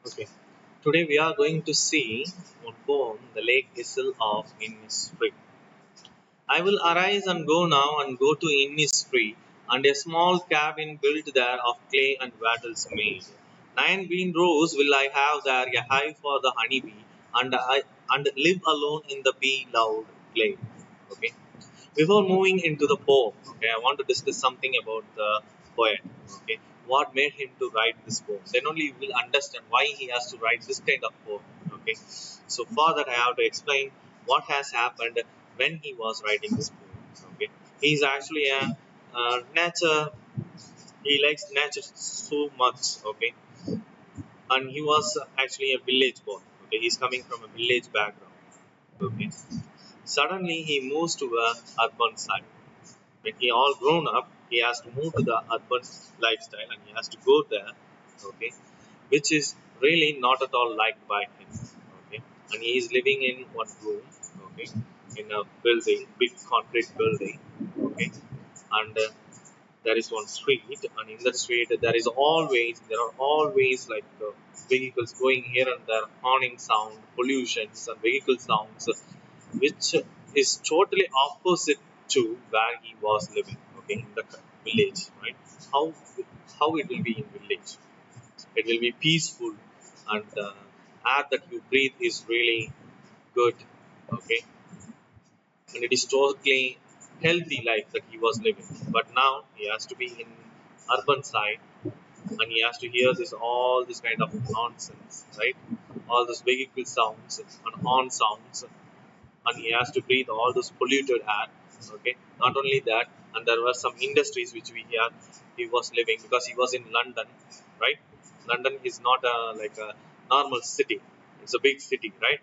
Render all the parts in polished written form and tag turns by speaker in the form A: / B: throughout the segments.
A: Okay. Today we are going to see one poem, The Lake Whistle of Innisfree. I will arise and go now and go to Innisfree, and a small cabin built there of clay and wattles made. 9 green rows will I have there, a hive for the honeybee, and live alone in the bee loud glade. Okay. Before moving into the poem, okay, I want to discuss something about the poet. Okay, what made him to write this poem? Then only you will understand why he has to write this kind of poem. Okay, so for that I have to explain what has happened when he was writing this poem. Okay, he is actually a nature. He likes nature so much. Okay, and he was actually a village boy. Okay, he's coming from a village background. Okay, suddenly he moves to a urban side. When he all grown up, he has to move to the urban lifestyle and he has to go there, okay, which is really not at all liked by him, okay. And he is living in one room, okay, in a building, big concrete building, okay, and there is one street, and in that street there are always like vehicles going here and there, horning sound, pollutions, and vehicle sounds which is totally opposite to where he was living, okay, in the village, right? How how it will be in village? It will be peaceful, and air that you breathe is really good, okay, and it is totally healthy life that he was living. But now he has to be in urban side, and he has to hear this kind of nonsense, right? All those vehicle sounds and horn sounds, and he has to breathe all those polluted air, okay. Not only that, and there were some industries which we hear he was living, because he was in London, right? London is not like a normal city, it's a big city, right?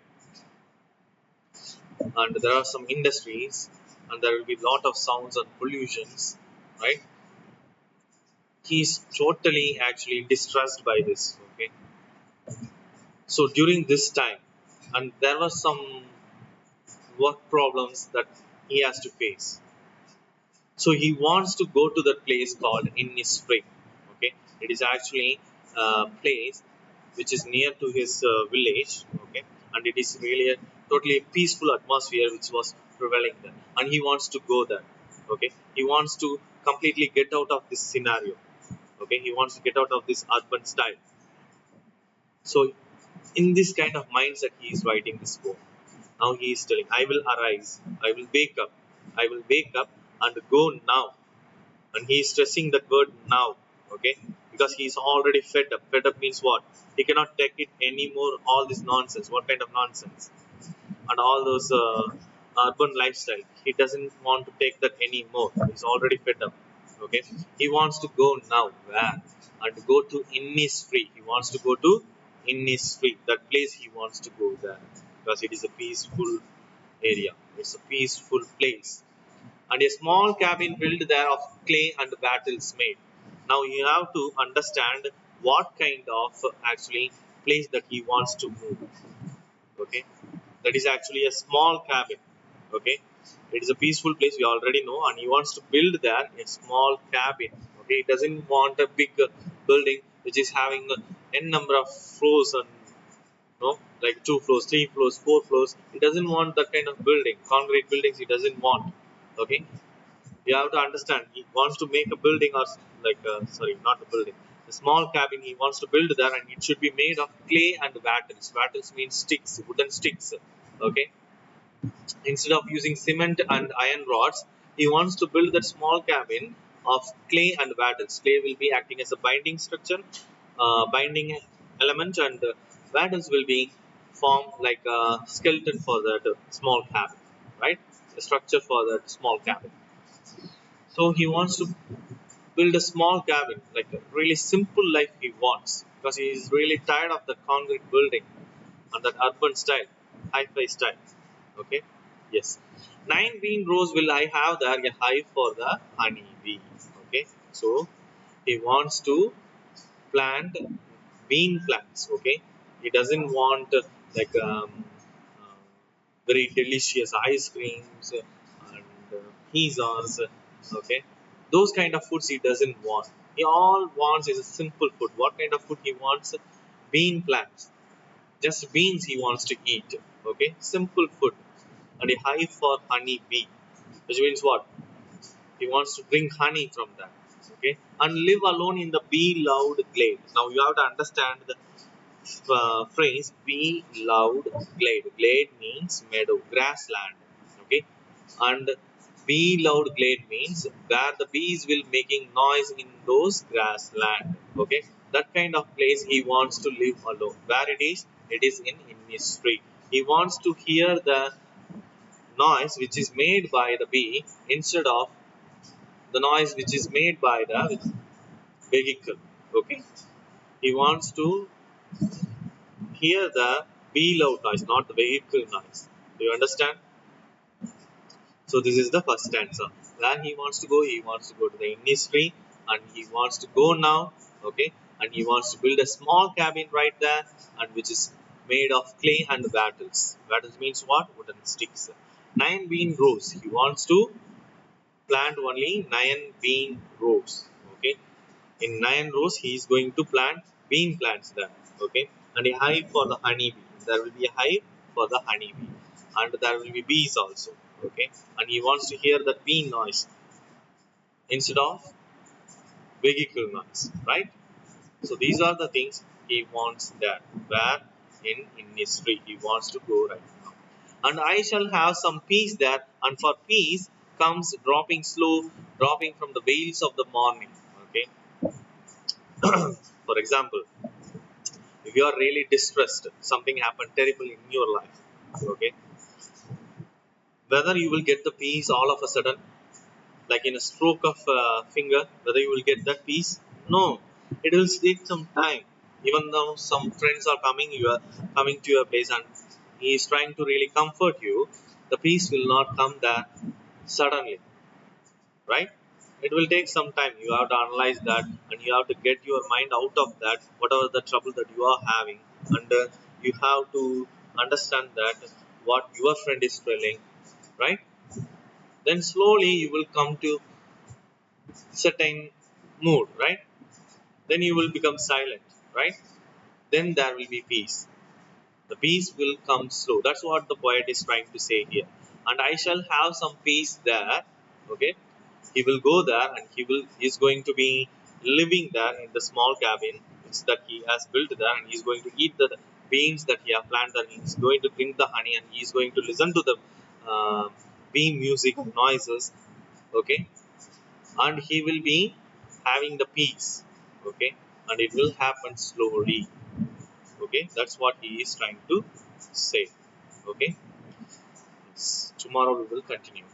A: And there are some industries, and there will be lot of sounds and pollutions, right? He's totally actually distressed by this, okay. So during this time, and there were some work problems that he has to face. So he wants to go to that place called Innisfree. Okay, it is actually a place which is near to his village. Okay, and it is really a totally peaceful atmosphere which was prevailing there, and he wants to go there. Okay, he wants to completely get out of this scenario. Okay, he wants to get out of this urban style. So in this kind of mindset, he is writing this poem. Now he is telling, "I will arise. I will wake up. I will wake up and go now." And he is stressing that word now, okay, because he is already fed up. Fed up means what? He cannot take it anymore, all this nonsense. What kind of nonsense? And all those urban lifestyle, he doesn't want to take that anymore. He's already fed up, okay. He wants to go now, where? And go to Innisfree. He wants to go to Innisfree, that place he wants to go there, because it is a peaceful area, it's a peaceful place, and a small cabin built there of clay and battles made. Now you have to understand what kind of actually place that he wants to move. Okay, that is actually a small cabin. Okay, it is a peaceful place, we already know, and he wants to build there a small cabin. Okay, he doesn't want a big building which is having n number of floors, and no, like 2 floors, 3 floors, 4 floors. He doesn't want that kind of building, concrete buildings he doesn't want. Okay, you have to understand, he wants to make a building, or like sorry, not a building, a small cabin he wants to build there, and it should be made of clay and wattles. Wattles means sticks, wooden sticks, okay. Instead of using cement and iron rods, he wants to build that small cabin of clay and wattles. Clay will be acting as a binding structure, binding element, and wattles will be formed like a skeleton for that small cabin, right? The structure for that small cabin. So he wants to build a small cabin, like a really simple life he wants, because he is really tired of the concrete building and that urban style, hi-fi style. Okay, yes. 9 green rows will I have there, a hive for the honey bee. Okay, so he wants to plant bean plants. Okay, he doesn't want like uh, very delicious ice creams and pizzas. Okay, those kind of foods he doesn't want. He all wants is a simple food. What kind of food he wants? Bean plants, just beans he wants to eat. Okay, simple food. And a hive for honey bee, which means what? He wants to drink honey from that. Okay, and live alone in the bee loved glade. Now you have to understand the phrase be loud glade. Glade means meadow, grassland. Okay, and bee loud glade means where the bees will making noise in those grassland. Okay, that kind of place he wants to live alone. Where it is? It is in innisfree. He wants to hear the noise which is made by the bee instead of the noise which is made by the vehicle. Okay, he wants to hear the bee loud noise, not the vehicle noise. Do you understand? So this is the first answer. Where he wants to go to the industry, and he wants to go now. Okay, and he wants to build a small cabin right there, and which is made of clay and battles. Battles means what? Wooden sticks. 9 bean rows. He wants to plant only 9 bean rows. Okay, in 9 rows he is going to plant bean plants there. Okay, and a hive for the honeybee. There will be a hive for the honeybee, and there will be bees also. Okay, and he wants to hear the bee noise instead of vehicle noise, right? So these are the things he wants there. Where in history he wants to go right now. And I shall have some peace there, and for peace comes dropping slow, dropping from the veils of the morning. Okay, for example, if you are really distressed, something happened terrible in your life. Okay, whether you will get the peace all of a sudden, like in a stroke of a finger, whether you will get that peace, no, it will take some time. Even though some friends are coming, you are coming to your place and he is trying to really comfort you, the peace will not come there suddenly, right? It will take some time. You have to analyze that, and you have to get your mind out of that, whatever the trouble that you are having. And you have to understand that what your friend is feeling, right? Then slowly you will come to certain mood, right? Then you will become silent, right? Then there will be peace. The peace will come slow. That's what the poet is trying to say here. And I shall have some peace there. Okay, he will go there, and he is going to be living there in the small cabin which that he has built there, and he is going to eat the beans that he has planted, and he is going to drink the honey, and he is going to listen to the uh, bee music noises. Okay, and he will be having the peace. Okay, and it will happen slowly. Okay, that's what he is trying to say. Okay, tomorrow we will continue.